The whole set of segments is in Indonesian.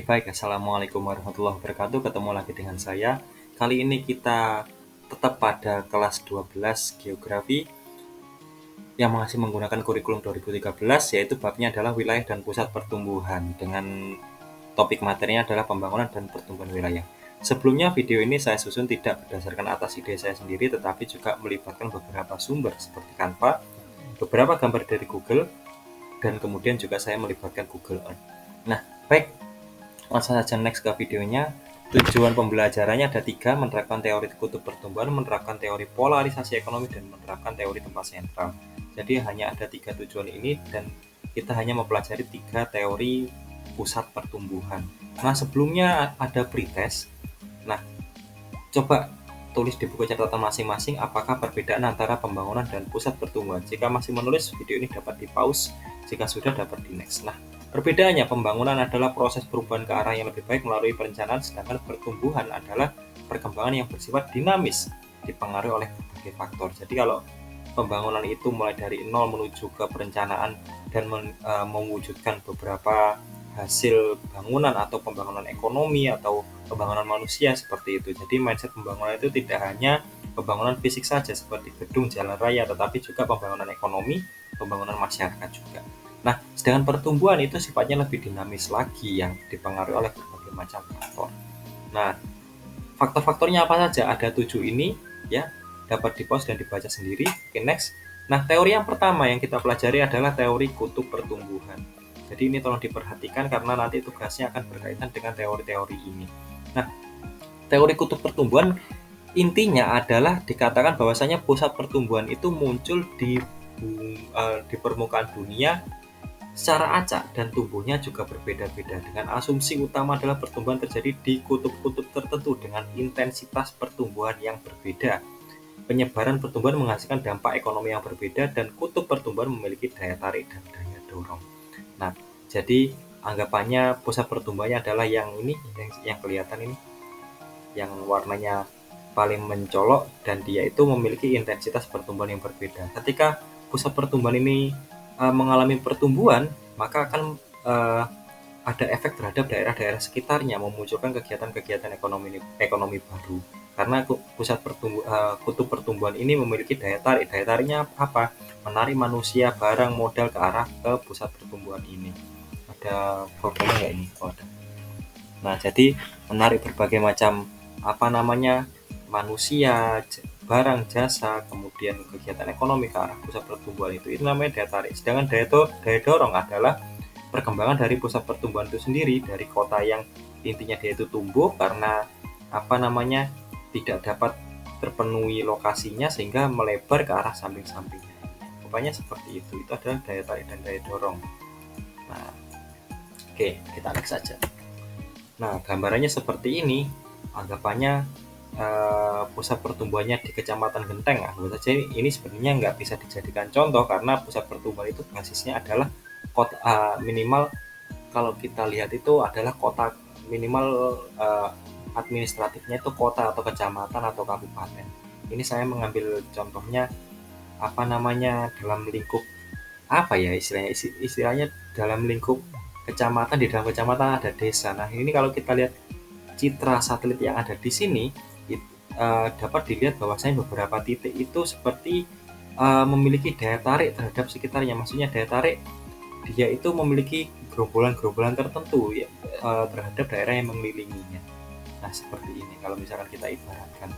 Baik, Assalamualaikum warahmatullahi wabarakatuh. Ketemu lagi dengan saya. Kali ini kita tetap pada kelas 12 Geografi yang masih menggunakan kurikulum 2013, yaitu babnya adalah wilayah dan pusat pertumbuhan dengan topik materinya adalah pembangunan dan pertumbuhan wilayah. Sebelumnya video ini saya susun tidak berdasarkan atas ide saya sendiri, tetapi juga melibatkan beberapa sumber seperti Canva, beberapa gambar dari Google, dan kemudian juga saya melibatkan Google Earth. Nah, baik, langsung saja next ke videonya. Tujuan pembelajarannya ada tiga: menerapkan teori kutub pertumbuhan, menerapkan teori polarisasi ekonomi, dan menerapkan teori tempat sentral. Jadi hanya ada tiga tujuan ini dan kita hanya mempelajari tiga teori pusat pertumbuhan. Nah, sebelumnya ada pretest. Nah, coba tulis di buku catatan masing-masing apakah perbedaan antara pembangunan dan pusat pertumbuhan. Jika masih menulis, video ini dapat di pause. Jika sudah, dapat di next. Nah, perbedaannya, pembangunan adalah proses perubahan ke arah yang lebih baik melalui perencanaan, sedangkan pertumbuhan adalah perkembangan yang bersifat dinamis, dipengaruhi oleh berbagai faktor. Jadi kalau pembangunan itu mulai dari nol menuju ke perencanaan dan mewujudkan beberapa hasil bangunan atau pembangunan ekonomi atau pembangunan manusia seperti itu. Jadi mindset pembangunan itu tidak hanya pembangunan fisik saja seperti gedung, jalan raya, tetapi juga pembangunan ekonomi, pembangunan masyarakat juga. Nah, sedangkan pertumbuhan itu sifatnya lebih dinamis lagi yang dipengaruhi oleh berbagai macam faktor. Nah, faktor-faktornya apa saja? Ada 7 ini ya, dapat di-pause dan dibaca sendiri. Oke, next. Nah, teori yang pertama yang kita pelajari adalah teori kutub pertumbuhan. Jadi ini tolong diperhatikan karena nanti tugasnya akan berkaitan dengan teori-teori ini. Nah, teori kutub pertumbuhan intinya adalah dikatakan bahwasanya pusat pertumbuhan itu muncul di permukaan dunia secara acak dan tumbuhnya juga berbeda-beda, dengan asumsi utama adalah pertumbuhan terjadi di kutub-kutub tertentu dengan intensitas pertumbuhan yang berbeda. Penyebaran pertumbuhan menghasilkan dampak ekonomi yang berbeda dan kutub pertumbuhan memiliki daya tarik dan daya dorong. Nah, jadi anggapannya pusat pertumbuhannya adalah yang ini, yang kelihatan ini, yang warnanya paling mencolok dan dia itu memiliki intensitas pertumbuhan yang berbeda. Ketika pusat pertumbuhan ini mengalami pertumbuhan, maka akan ada efek terhadap daerah-daerah sekitarnya, memunculkan kegiatan-kegiatan ekonomi baru. Karena kutub pertumbuhan ini memiliki daya tarik. Daya tariknya apa? Menarik manusia, barang, modal ke arah ke pusat pertumbuhan ini. Ada fotonya nggak ini? Oh, ada. Nah, jadi menarik berbagai macam manusia, barang, jasa, kemudian kegiatan ekonomi ke arah pusat pertumbuhan itu namanya daya tarik. Sedangkan daya dorong adalah perkembangan dari pusat pertumbuhan itu sendiri, dari kota yang intinya dia itu tumbuh karena tidak dapat terpenuhi lokasinya sehingga melebar ke arah samping-sampingnya. Rupanya seperti itu. Itu adalah daya tarik dan daya dorong. Nah, oke, kita next saja. Nah, gambarannya seperti ini. Anggapannya pusat pertumbuhannya di Kecamatan Genteng. Anggap saja ini sebenarnya nggak bisa dijadikan contoh karena pusat pertumbuhan itu basisnya adalah kota, minimal kalau kita lihat itu adalah kota, minimal administratifnya itu kota atau kecamatan atau kabupaten. Ini saya mengambil contohnya dalam lingkup istilahnya dalam lingkup kecamatan. Di dalam kecamatan ada desa. Nah, ini kalau kita lihat citra satelit yang ada di sini dapat dilihat bahwasanya beberapa titik itu seperti memiliki daya tarik terhadap sekitarnya. Maksudnya daya tarik, dia itu memiliki gerombolan-gerombolan tertentu ya, terhadap daerah yang mengelilinginya. Nah, seperti ini kalau misalkan kita ibaratkan,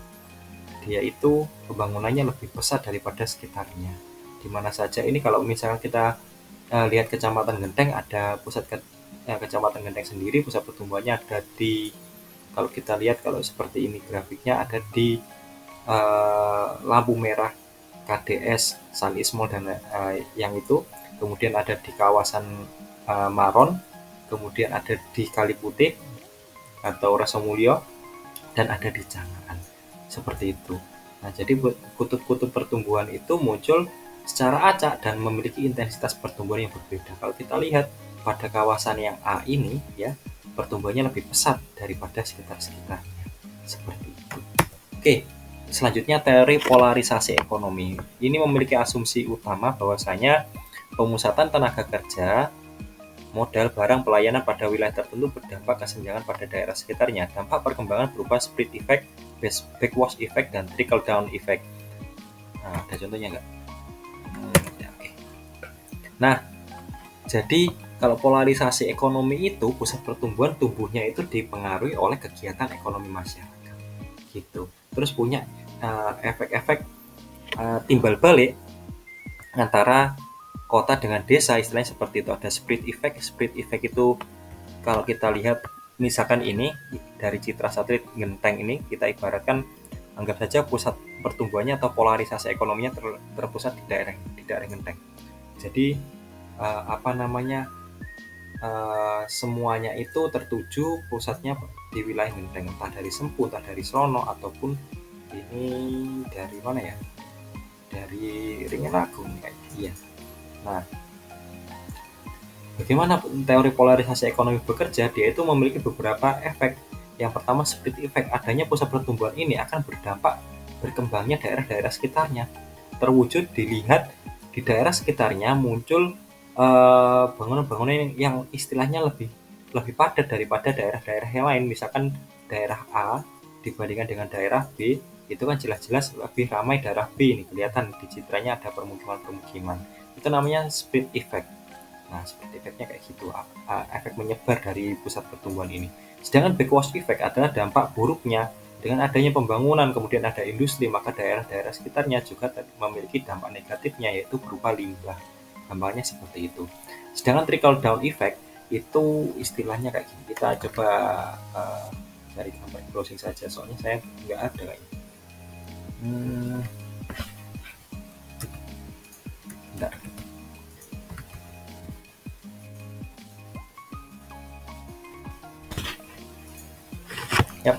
dia itu pembangunannya lebih pesat daripada sekitarnya. Di mana saja ini kalau misalkan kita lihat Kecamatan Genteng, ada Kecamatan Genteng sendiri, pusat pertumbuhannya ada di, kalau kita lihat kalau seperti ini grafiknya, ada di lampu merah KDS, Sun East Mall dan yang itu, kemudian ada di kawasan Maron, kemudian ada di Kali Putih atau Rasomulyo, dan ada di Cangaan. Seperti itu. Nah, jadi kutub-kutub pertumbuhan itu muncul secara acak dan memiliki intensitas pertumbuhan yang berbeda. Kalau kita lihat pada kawasan yang A ini ya, pertumbuhannya lebih pesat daripada sekitar-sekitarnya. Seperti itu. Oke, selanjutnya teori polarisasi ekonomi. Ini memiliki asumsi utama bahwasanya pemusatan tenaga kerja modal, barang, pelayanan pada wilayah tertentu berdampak kesenjangan pada daerah sekitarnya. Dampak perkembangan berupa split effect, backwash effect, dan trickle down effect. Nah, ada contohnya nggak? Ya, oke. Nah, jadi kalau polarisasi ekonomi itu, pusat pertumbuhan tumbuhnya itu dipengaruhi oleh kegiatan ekonomi masyarakat, gitu. Terus punya efek-efek timbal balik antara kota dengan desa, istilahnya seperti itu. Ada split effect. Split effect itu kalau kita lihat misalkan ini dari citra satelit genteng ini, kita ibaratkan anggap saja pusat pertumbuhannya atau polarisasi ekonominya terpusat di daerah genteng. Jadi semuanya itu tertuju pusatnya di wilayah genteng, entah dari Sempu, entah dari Srono, ataupun ini dari mana ya, dari Ringin Agung kayak iya. Nah, bagaimana teori polarisasi ekonomi bekerja? Dia itu memiliki beberapa efek. Yang pertama, split effect. Adanya pusat pertumbuhan ini akan berdampak berkembangnya daerah-daerah sekitarnya. Terwujud dilihat di daerah sekitarnya muncul bangunan-bangunan yang istilahnya lebih padat daripada daerah-daerah yang lain. Misalkan daerah A dibandingkan dengan daerah B, itu kan jelas-jelas lebih ramai daerah B. Ini kelihatan di citranya ada permukiman-permukiman. Itu namanya split effect. Nah, seperti efeknya kayak gitu, efek menyebar dari pusat pertumbuhan ini. Sedangkan backwash effect adalah dampak buruknya dengan adanya pembangunan, kemudian ada industri, maka daerah-daerah sekitarnya juga memiliki dampak negatifnya, yaitu berupa limbah. Gampangnya seperti itu. Sedangkan trickle down effect itu istilahnya kayak gini. Kita coba cari gambar browsing saja, soalnya saya nggak ada kayaknya. Bentar. Yap.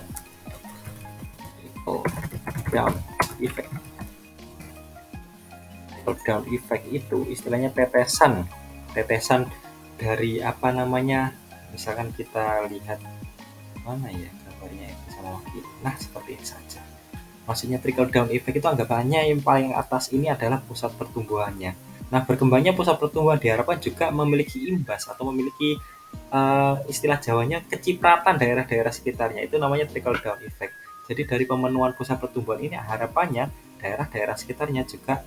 Down effect. Down effect itu istilahnya tetesan dari misalkan kita lihat mana ya gambarnya ya, sama nah seperti ini saja. Maksudnya trickle down effect itu anggapannya yang paling atas ini adalah pusat pertumbuhannya. Nah, berkembangnya pusat pertumbuhan diharapkan juga memiliki imbas atau memiliki istilah Jawanya kecipratan daerah-daerah sekitarnya, itu namanya trickle down effect. Jadi dari pemenuhan pusat pertumbuhan ini harapannya daerah-daerah sekitarnya juga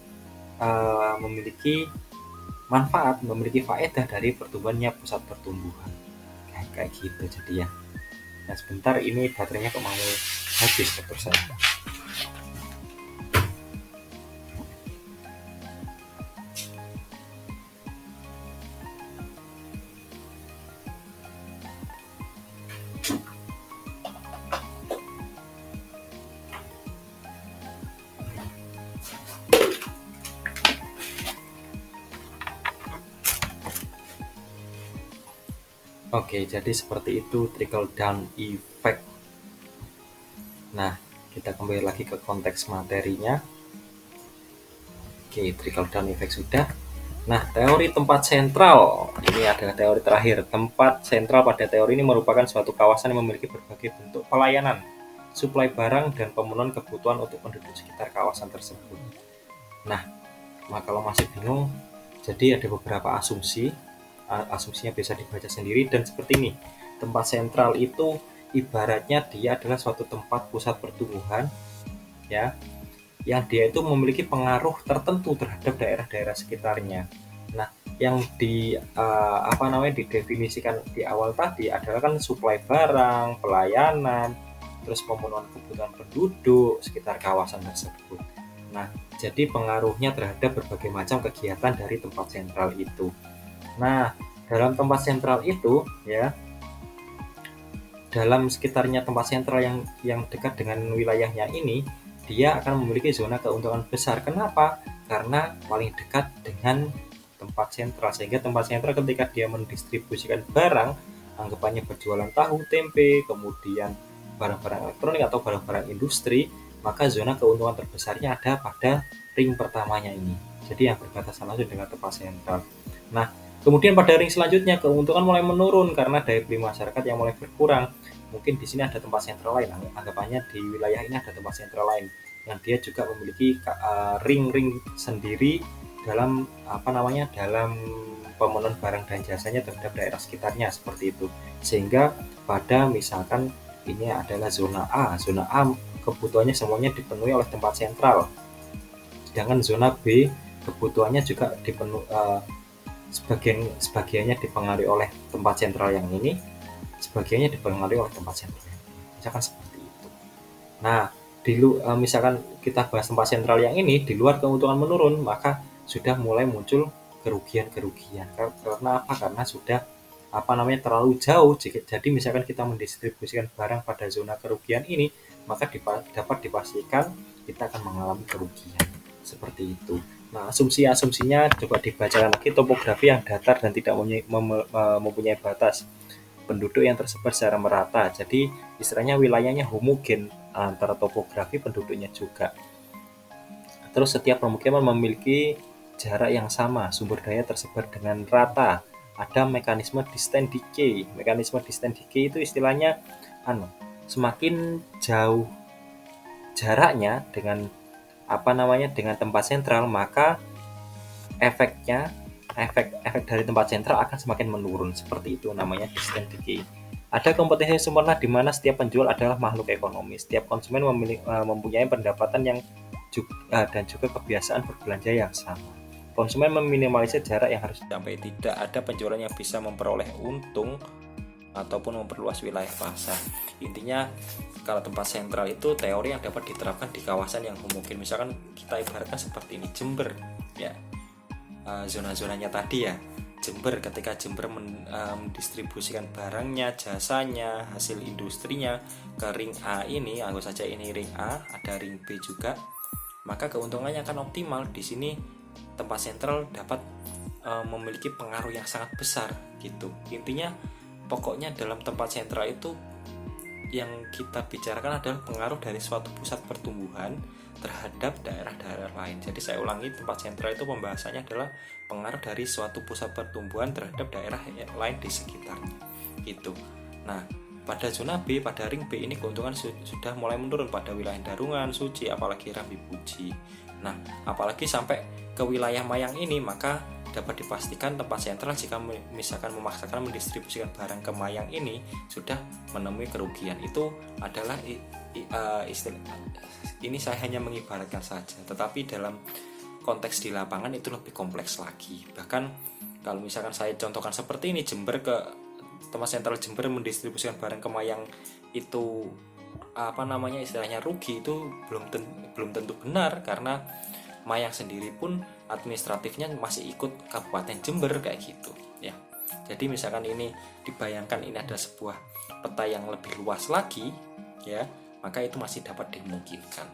memiliki manfaat, memiliki faedah dari pertumbuhannya pusat pertumbuhan. Kayak gitu jadi ya. Nah, sebentar ini baterainya kok mau habis motor saya. Oke, jadi seperti itu trickle down effect. Nah, kita kembali lagi ke konteks materinya. Oke, trickle down effect sudah. Nah, teori tempat sentral. Ini adalah teori terakhir. Tempat sentral pada teori ini merupakan suatu kawasan yang memiliki berbagai bentuk pelayanan, suplai barang, dan pemenuhan kebutuhan untuk penduduk sekitar kawasan tersebut. Nah, kalau masih bingung, jadi ada beberapa asumsi. Asumsinya bisa dibaca sendiri dan seperti ini. Tempat sentral itu ibaratnya dia adalah suatu tempat pusat pertumbuhan, ya, yang dia itu memiliki pengaruh tertentu terhadap daerah-daerah sekitarnya. Nah, yang didefinisikan di awal tadi adalah kan suplai barang, pelayanan, terus pemenuhan kebutuhan penduduk sekitar kawasan tersebut. Nah, jadi pengaruhnya terhadap berbagai macam kegiatan dari tempat sentral itu. Nah, dalam tempat sentral itu ya, dalam sekitarnya tempat sentral yang dekat dengan wilayahnya ini, dia akan memiliki zona keuntungan besar. Kenapa? Karena paling dekat dengan tempat sentral, sehingga tempat sentral ketika dia mendistribusikan barang, anggapannya berjualan tahu, tempe, kemudian barang-barang elektronik atau barang-barang industri, maka zona keuntungan terbesarnya ada pada ring pertamanya ini. Jadi yang berbatasan langsung dengan tempat sentral. Nah, kemudian pada ring selanjutnya keuntungan mulai menurun karena daya beli masyarakat yang mulai berkurang. Mungkin di sini ada tempat sentral lain, anggapannya di wilayah ini ada tempat sentral lain yang dia juga memiliki ring-ring sendiri dalam dalam pemenuhan barang dan jasanya terhadap daerah sekitarnya seperti itu. Sehingga pada misalkan ini adalah zona A kebutuhannya semuanya dipenuhi oleh tempat sentral. Sedangkan zona B kebutuhannya juga sebagiannya dipengaruhi oleh tempat sentral yang ini, sebagiannya dipengaruhi oleh tempat sentral yang ini. Misalkan seperti itu. Nah, misalkan kita bahas tempat sentral yang ini, di luar keuntungan menurun, maka sudah mulai muncul kerugian-kerugian. Karena apa? Karena sudah terlalu jauh. Jadi misalkan kita mendistribusikan barang pada zona kerugian ini, maka dapat dipastikan kita akan mengalami kerugian. Seperti itu. Nah, asumsinya coba dibacakan lagi. Topografi yang datar dan tidak mempunyai batas, penduduk yang tersebar secara merata. Jadi istilahnya wilayahnya homogen antara topografi penduduknya juga. Terus setiap pemukiman memiliki jarak yang sama, sumber daya tersebar dengan rata. Ada mekanisme distant decay. Mekanisme distant decay itu istilahnya semakin jauh jaraknya dengan dengan tempat sentral, maka efek dari tempat sentral akan semakin menurun. Seperti itu namanya distant decay. Ada kompetisi sempurna di mana setiap penjual adalah makhluk ekonomi. Setiap konsumen mempunyai pendapatan yang dan juga kebiasaan berbelanja yang sama. Konsumen meminimalisir jarak yang harus dicapai. Tidak ada penjualan yang bisa memperoleh untung ataupun memperluas wilayah pasar. Intinya kalau tempat sentral itu teori yang dapat diterapkan di kawasan yang mungkin, misalkan kita ibaratkan seperti ini Jember ya, zona-zonanya tadi ya. Jember, ketika Jember mendistribusikan barangnya, jasanya, hasil industrinya ke ring A ini, anggap saja ini ring A, ada ring B juga, maka keuntungannya akan optimal. Di sini tempat sentral dapat memiliki pengaruh yang sangat besar gitu. Intinya pokoknya dalam tempat sentral itu yang kita bicarakan adalah pengaruh dari suatu pusat pertumbuhan terhadap daerah-daerah lain. Jadi saya ulangi, tempat sentral itu pembahasannya adalah pengaruh dari suatu pusat pertumbuhan terhadap daerah lain di sekitarnya gitu. Nah, pada zona B, pada ring B ini keuntungan sudah mulai menurun pada wilayah Darungan, Suci, apalagi Rambi Puji. Nah, apalagi sampai ke wilayah Mayang ini, maka dapat dipastikan tempat sentral jika misalkan memaksakan mendistribusikan barang ke Mayang ini sudah menemui kerugian. Itu adalah istilah, ini saya hanya mengibaratkan saja, tetapi dalam konteks di lapangan itu lebih kompleks lagi. Bahkan kalau misalkan saya contohkan seperti ini, Jember ke tempat sentral Jember mendistribusikan barang ke Mayang itu istilahnya rugi, itu belum tentu benar, karena Mayang sendiri pun administratifnya masih ikut Kabupaten Jember kayak gitu ya. Jadi misalkan ini dibayangkan ini ada sebuah peta yang lebih luas lagi ya, maka itu masih dapat dimungkinkan.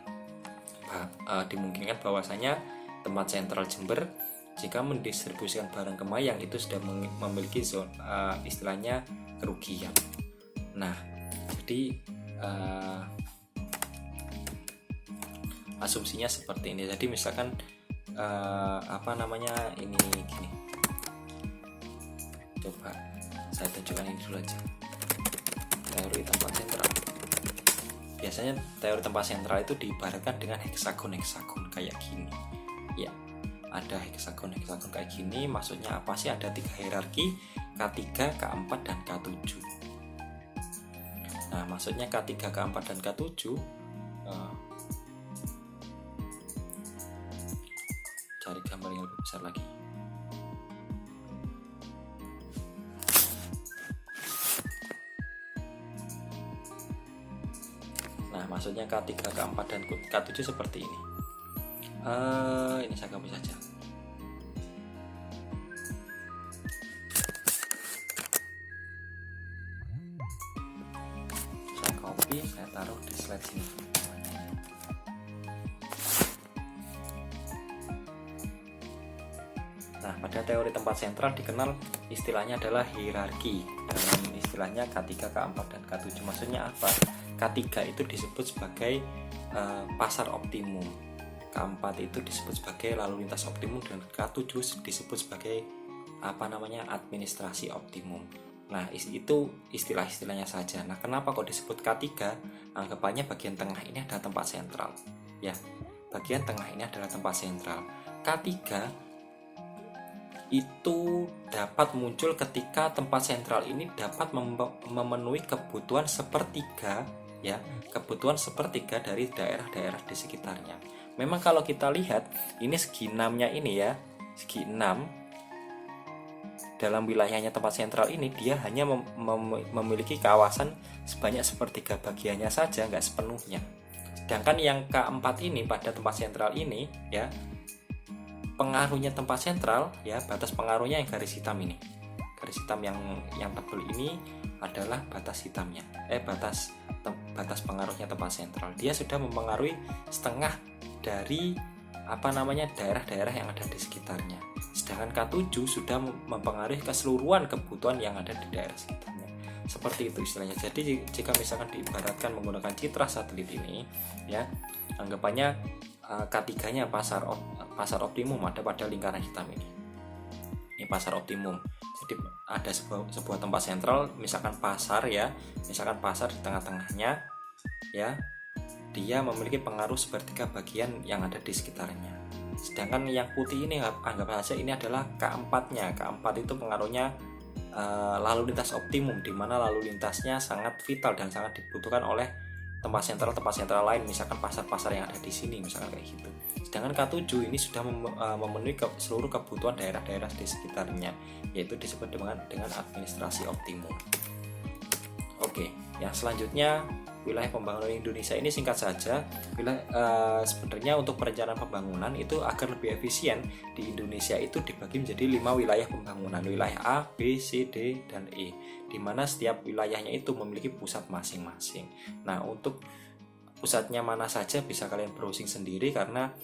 Dimungkinkan bahwasanya tempat sentral Jember jika mendistribusikan barang ke Mayang itu sudah memiliki zona istilahnya kerugian. Nah, jadi asumsinya seperti ini. Jadi misalkan ini gini. Coba saya tunjukkan ini dulu aja. Teori tempat sentral. Biasanya teori tempat sentral itu diibaratkan dengan heksagon kayak gini. Ya, ada heksagon kayak gini. Maksudnya apa sih? Ada 3 hierarki, K3, K4 dan K7. Nah, maksudnya K3, K4 dan K7 cari gambar yang lebih besar lagi. Nah, maksudnya K3, K4 dan K7 seperti ini. Ini saya copy saja. Saya copy, saya taruh di slide sini. Nah, pada teori tempat sentral dikenal istilahnya adalah hierarki. Dalam istilahnya K3, K4 dan K7. Maksudnya apa? K3 itu disebut sebagai pasar optimum, K4 itu disebut sebagai lalu lintas optimum, dan K7 disebut sebagai administrasi optimum. Nah, itu istilah-istilahnya saja. Nah, kenapa kok disebut K3? Anggapannya bagian tengah ini adalah tempat sentral. Ya, bagian tengah ini adalah tempat sentral. K3 itu dapat muncul ketika tempat sentral ini dapat memenuhi kebutuhan sepertiga, ya, kebutuhan sepertiga dari daerah-daerah di sekitarnya. Memang kalau kita lihat ini segi 6-nya ini ya, segi 6 dalam wilayahnya tempat sentral ini dia hanya memiliki kawasan sebanyak sepertiga bagiannya saja, nggak sepenuhnya. Sedangkan yang keempat ini pada tempat sentral ini ya, pengaruhnya tempat sentral ya, batas pengaruhnya yang garis hitam ini, garis hitam yang tebal ini adalah batas hitamnya, batas pengaruhnya tempat sentral. Dia sudah mempengaruhi setengah dari daerah-daerah yang ada di sekitarnya. Sedangkan K7 sudah mempengaruhi keseluruhan kebutuhan yang ada di daerah sekitarnya. Seperti itu istilahnya. Jadi jika misalkan diibaratkan menggunakan citra satelit ini ya, anggapannya K3-nya pasar optimum ada pada lingkaran hitam ini. Ini pasar optimum. Jadi ada sebuah tempat sentral, misalkan pasar ya, misalkan pasar di tengah-tengahnya ya. Dia memiliki pengaruh sepertiga bagian yang ada di sekitarnya. Sedangkan yang putih ini anggap saja ini adalah K4-nya. K4 itu pengaruhnya lalu lintas optimum, di mana lalu lintasnya sangat vital dan sangat dibutuhkan oleh tempat sentral lain, misalkan pasar-pasar yang ada di sini, misalkan kayak gitu. Sedangkan K7 ini sudah memenuhi seluruh kebutuhan daerah-daerah di sekitarnya, yaitu disebut dengan administrasi optimum. Oke, yang selanjutnya wilayah pembangunan Indonesia ini singkat saja. Sebenarnya untuk perencanaan pembangunan itu agar lebih efisien di Indonesia itu dibagi menjadi 5 wilayah pembangunan, wilayah A, B, C, D, dan E, di mana setiap wilayahnya itu memiliki pusat masing-masing. Nah, untuk pusatnya mana saja bisa kalian browsing sendiri, karena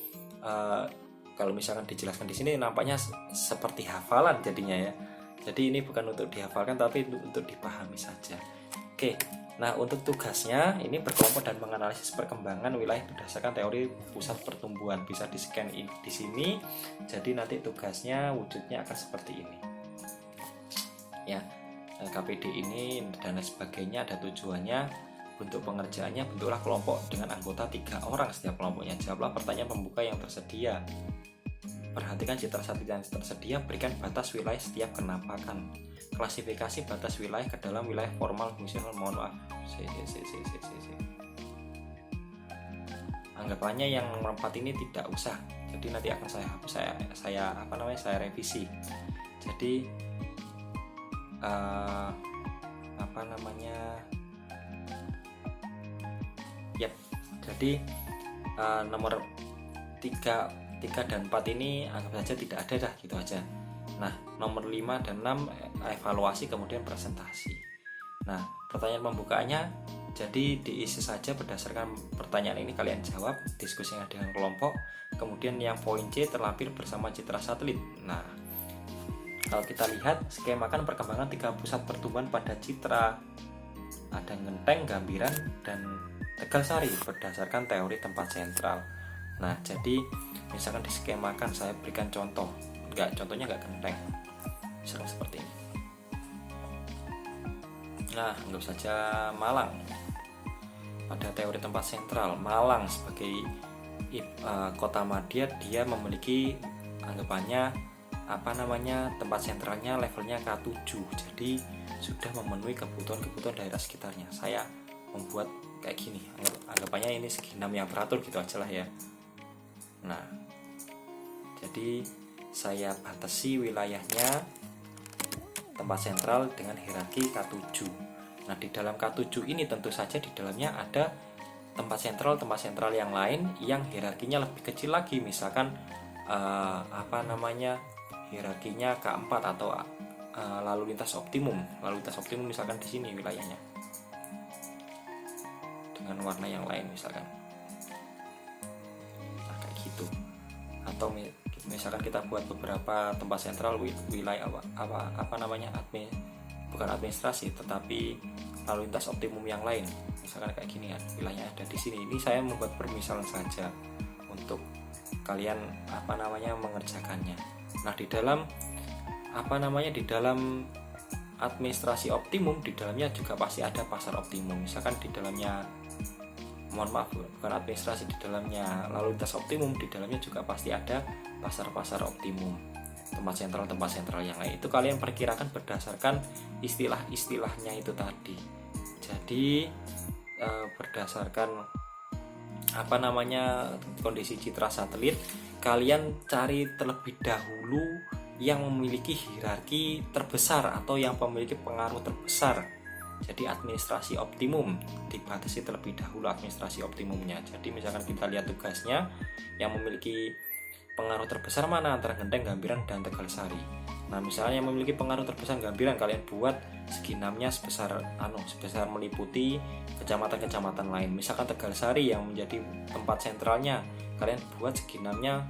kalau misalkan dijelaskan di sini nampaknya seperti hafalan jadinya ya. Jadi ini bukan untuk dihafalkan tapi untuk dipahami saja. Oke. Nah, untuk tugasnya ini berkelompok dan menganalisis perkembangan wilayah berdasarkan teori pusat pertumbuhan. Bisa di-scan di sini. Jadi nanti tugasnya wujudnya akan seperti ini. Ya. KPD ini dan sebagainya ada tujuannya. Bentuk pengerjaannya, bentuklah kelompok dengan anggota 3 orang setiap kelompoknya. Jawablah pertanyaan pembuka yang tersedia. Perhatikan citra satelit yang tersedia, berikan batas wilayah setiap kenampakan. Klasifikasi batas wilayah ke dalam wilayah formal fungsional. Mohon maaf. Anggapannya yang 4 ini tidak usah. Jadi nanti akan saya revisi. Jadi jadi nomor 3 dan 4 ini anggap saja tidak ada dah, gitu aja. Nah, nomor 5 dan 6 evaluasi kemudian presentasi. Nah, pertanyaan pembukaannya jadi diisi saja berdasarkan pertanyaan ini, kalian jawab, diskusikan dengan kelompok. Kemudian yang poin C terlampir bersama citra satelit. Nah, kalau kita lihat skemakan perkembangan 3 pusat pertumbuhan pada citra, ada Ngenteng, Gambiran, dan Tegalsari berdasarkan teori tempat sentral. Nah, jadi misalkan diskemakan, saya berikan contoh. Contohnya nggak Genteng, misalkan seperti ini. Nah, anggap saja Malang. Pada teori tempat sentral, Malang sebagai kota madya, dia memiliki anggapannya tempat sentralnya levelnya K7. Jadi sudah memenuhi kebutuhan daerah sekitarnya. Saya membuat kayak gini, anggapannya ini segi 6 yang teratur, gitu aja lah ya. Nah, jadi saya batasi wilayahnya tempat sentral dengan hierarki K7. Nah, di dalam K7 ini tentu saja di dalamnya ada tempat sentral yang lain yang hierarkinya lebih kecil lagi, misalkan hierarkinya K4 atau lalu lintas optimum. Lalu lintas optimum misalkan di sini wilayahnya dengan warna yang lain misalkan. Nah, kayak gitu. Atau misalkan kita buat beberapa tempat sentral wilayah bukan administrasi tetapi lalu lintas optimum yang lain, misalkan kayak gini ya, wilayahnya ada di sini. Ini saya membuat permisalan saja untuk kalian mengerjakannya. Nah, di dalam di dalam administrasi optimum, di dalamnya juga pasti ada pasar optimum. Misalkan di dalamnya, bukan administrasi, di dalamnya lalu lintas optimum, di dalamnya juga pasti ada pasar-pasar optimum. tempat sentral yang lain. Itu kalian perkirakan berdasarkan istilah-istilahnya itu tadi. Jadi berdasarkan kondisi citra satelit, kalian cari terlebih dahulu yang memiliki hierarki terbesar atau yang memiliki pengaruh terbesar. Jadi administrasi optimum, dibatasi terlebih dahulu administrasi optimumnya. Jadi misalkan kita lihat tugasnya, yang memiliki pengaruh terbesar mana antara Genteng, Gambiran, dan Tegalsari. Nah misalnya yang memiliki pengaruh terbesar Gambiran, kalian buat segi 6-nya sebesar meliputi kecamatan-kecamatan lain. Misalkan Tegalsari yang menjadi tempat sentralnya, kalian buat segi 6-nya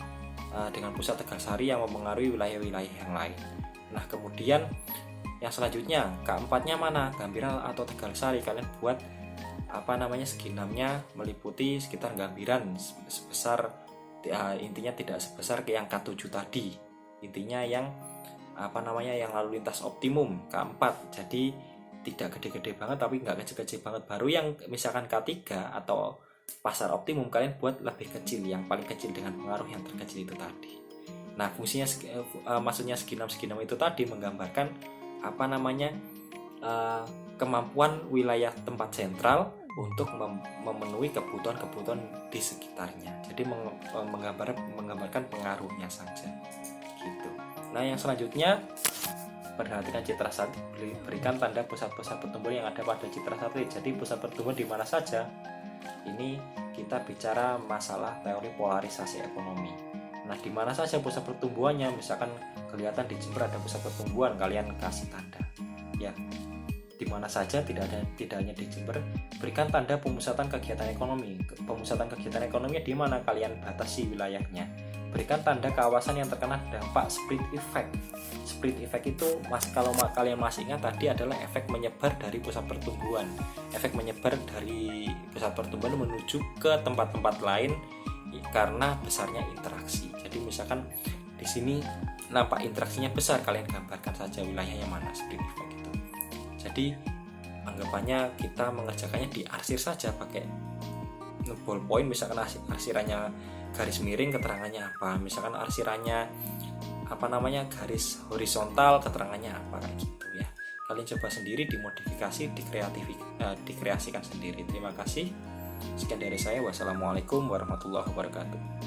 dengan pusat Tegalsari yang mempengaruhi wilayah-wilayah yang lain. Nah kemudian yang selanjutnya, keempatnya mana, Gambiran atau Tegalsari, kalian buat segi 6-nya meliputi sekitar Gambiran sebesar intinya tidak sebesar ke yang K7 tadi, intinya yang yang lalu lintas optimum K4, jadi tidak gede-gede banget tapi nggak kecil-kecil banget. Baru yang misalkan K3 atau pasar optimum, kalian buat lebih kecil, yang paling kecil dengan pengaruh yang terkecil itu tadi. Nah fungsinya maksudnya segi 6 itu tadi menggambarkan kemampuan wilayah tempat sentral untuk memenuhi kebutuhan di sekitarnya. Jadi menggambarkan pengaruhnya saja gitu. Nah yang selanjutnya, perhatikan citra satelit, berikan tanda pusat-pusat pertumbuhan yang ada pada citra satelit. Jadi pusat pertumbuhan di mana saja? Ini kita bicara masalah teori polarisasi ekonomi. Nah, di mana saja pusat pertumbuhannya? Misalkan kelihatan di Jember ada pusat pertumbuhan, kalian kasih tanda. Ya, di mana saja, tidak hanya di Jember. Berikan tanda pemusatan kegiatan ekonomi. Pemusatan kegiatan ekonomi di mana? Kalian batasi wilayahnya. Berikan tanda kawasan yang terkena dampak split effect. Split effect itu, kalau kalian masih ingat tadi, adalah efek menyebar dari pusat pertumbuhan. Efek menyebar dari pusat pertumbuhan menuju ke tempat-tempat lain karena besarnya interaksi. Jadi misalkan di sini nampak interaksinya besar, kalian gambarkan saja wilayahnya mana split effect itu. Jadi anggapannya kita mengerjakannya di arsir saja pakai ballpoint. Misalkan arsirannya garis miring, keterangannya apa? Misalkan arsirannya garis horizontal, keterangannya apa, kayak gitu ya. Kalian coba sendiri, dimodifikasi, dikreasikan sendiri. Terima kasih. Sekian dari saya. Wassalamualaikum warahmatullahi wabarakatuh.